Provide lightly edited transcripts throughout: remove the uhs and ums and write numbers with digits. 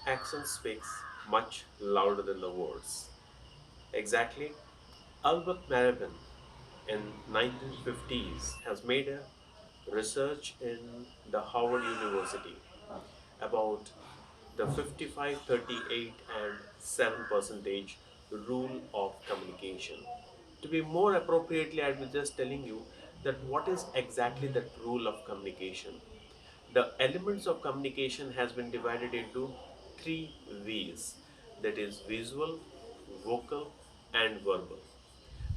Action speaks much louder than the words. Exactly. Albert Maribin in 1950s has made a research in the Howard University about the 55, 38 and 7 percentage rule of communication. To be more appropriately, I'll be just telling you that what is exactly that rule of communication. The elements of communication has been divided into three V's, that is visual, vocal and verbal.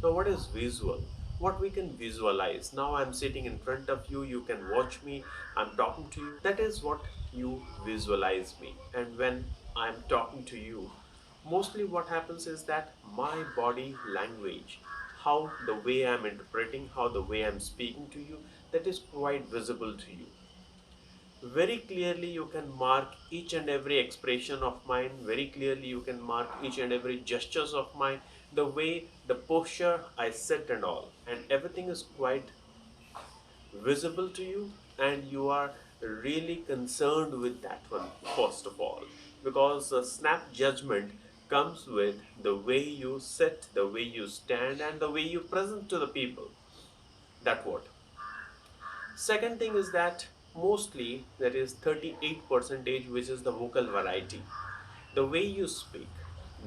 Now, what is visual? What we can visualize. Now, I'm sitting in front of you, you can watch me, I'm talking to you. That is what you visualize me. And when I'm talking to you, mostly what happens is that my body language, how the way I'm interpreting, how the way I'm speaking to you, that is quite visible to you. Very clearly you can mark each and every expression of mine. Very clearly you can mark each and every gestures of mine, the way, the posture I sit and all, and everything is quite visible to you, and you are really concerned with that one first of all, because a snap judgment comes with the way you sit, the way you stand, and the way you present to the people. That what. Second thing is that mostly that is 38 percentage, which is the vocal variety. The way you speak,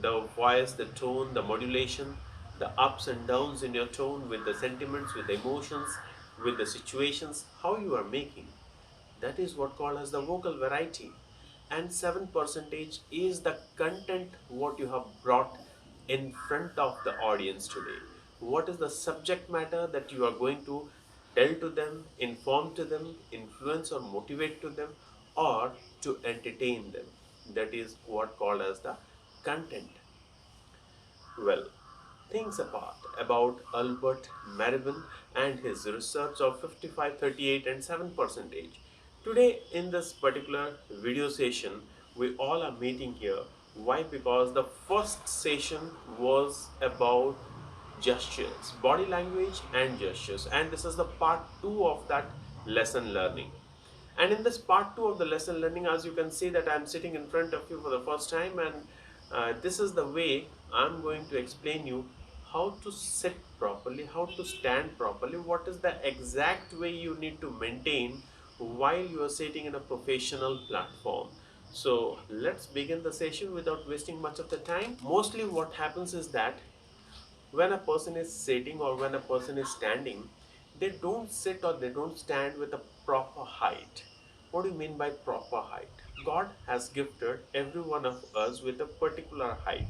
the voice, the tone, the modulation, the ups and downs in your tone with the sentiments, with the emotions, with the situations, how you are making. That is what called as the vocal variety. And 7 percentage is the content what you have brought in front of the audience today. What is the subject matter that you are going to tell to them, inform to them, influence or motivate to them, or to entertain them. That is what called as the content. Well, things apart about Albert Maribin and his research of 55, 38 and 7 percentage. Today in this particular video session, we all are meeting here. Why? Because the first session was about gestures, body language and gestures, and this is the part 2 of that lesson learning. And in this part 2 of the lesson learning, as you can see that I'm sitting in front of you for the first time, and this is the way I'm going to explain you how to sit properly, how to stand properly, what is the exact way you need to maintain while you are sitting in a professional platform. So let's begin the session without wasting much of the time. Mostly what happens is that when a person is sitting or when a person is standing, they don't sit or they don't stand with a proper height. What do you mean by proper height? God has gifted every one of us with a particular height.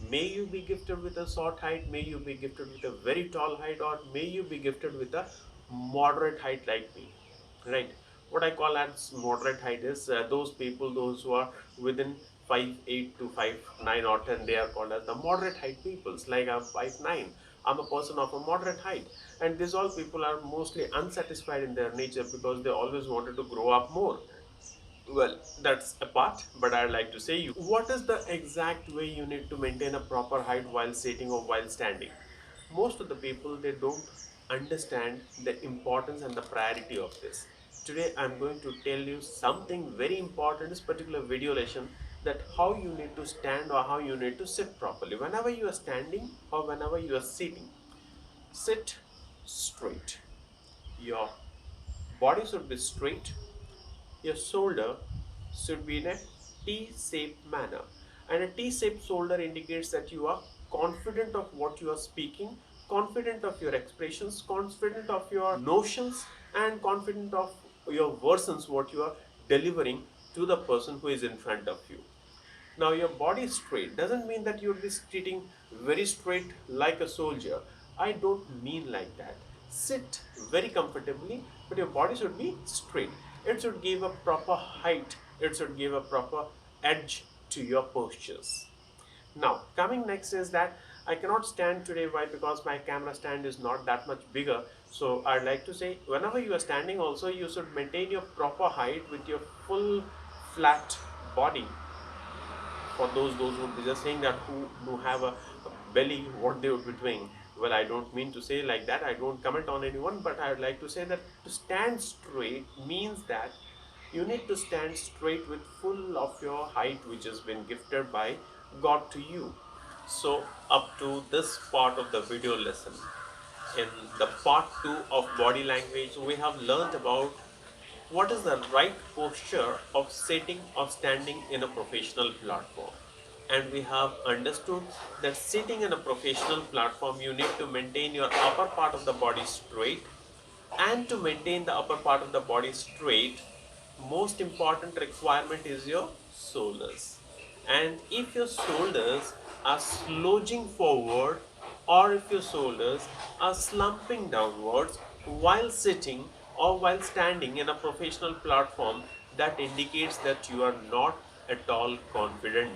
May you be gifted with a short height, may you be gifted with a very tall height, or may you be gifted with a moderate height like me, right? What I call as moderate height is those people, those who are within 5'8" to 5'9" or 10, they are called as the moderate height peoples. Like I'm 5'9", I'm a person of a moderate height, and these all people are mostly unsatisfied in their nature because they always wanted to grow up more. Well, that's a part, but I'd like to say you, what is the exact way you need to maintain a proper height while sitting or while standing? Most of the people, they don't understand the importance and the priority of this. Today I'm going to tell you something very important in this particular video lesson, that how you need to stand or how you need to sit properly. Whenever you are standing or whenever you are sitting, sit straight. Your body should be straight, your shoulder should be in a T-shaped manner. And a T-shaped shoulder indicates that you are confident of what you are speaking, confident of your expressions, confident of your notions, and confident of your versions, what you are delivering to the person who is in front of you. Now, your body straight doesn't mean that you'll be sitting very straight like a soldier. I don't mean like that. Sit very comfortably, but your body should be straight. It should give a proper height, it should give a proper edge to your postures. Now, coming next is that I cannot stand today. Why? Because my camera stand is not that much bigger. So I'd like to say, whenever you are standing also, you should maintain your proper height with your full flat body. For those would be just saying that who have a belly, what they would be doing. Well, I don't mean to say like that, I don't comment on anyone, but I would like to say that to stand straight means that You need to stand straight with full of your height which has been gifted by God to you. So up to this part of the video lesson, in the part 2 of body language, we have learned about what is the right posture of sitting or standing in a professional platform. And we have understood that sitting in a professional platform, you need to maintain your upper part of the body straight. And to maintain the upper part of the body straight, most important requirement is your shoulders. And if your shoulders are slouching forward, or if your shoulders are slumping downwards while sitting or while standing in a professional platform, that indicates that you are not at all confident.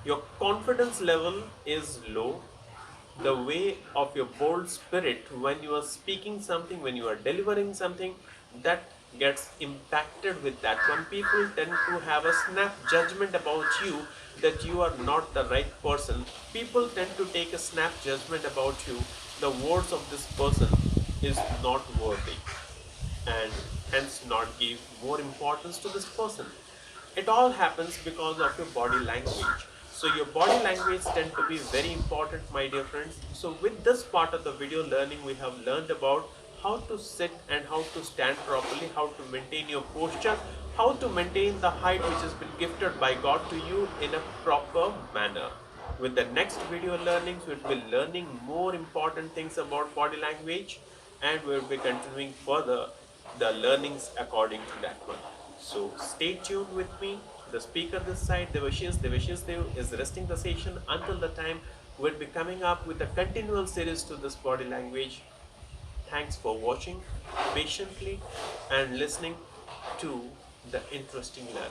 Your confidence level is low. The way of your bold spirit when you are speaking something, when you are delivering something, that gets impacted with that one. People tend to have a snap judgment about you, that you are not the right person. People tend to take a snap judgment about you. The words of this person is not worthy, and hence not give more importance to this person. It all happens because of your body language. So your body language tend to be very important, my dear friends. So with this part of the video learning, we have learned about how to sit and how to stand properly, how to maintain your posture, how to maintain the height which has been gifted by God to you in a proper manner. With the next video learnings, we'll be learning more important things about body language, and we'll be continuing further the learnings according to that one. So stay tuned with me. The speaker this side, Devashish Dev, is resting the session until the time we'll be coming up with a continual series to this body language. Thanks for watching patiently and listening to the interesting learning.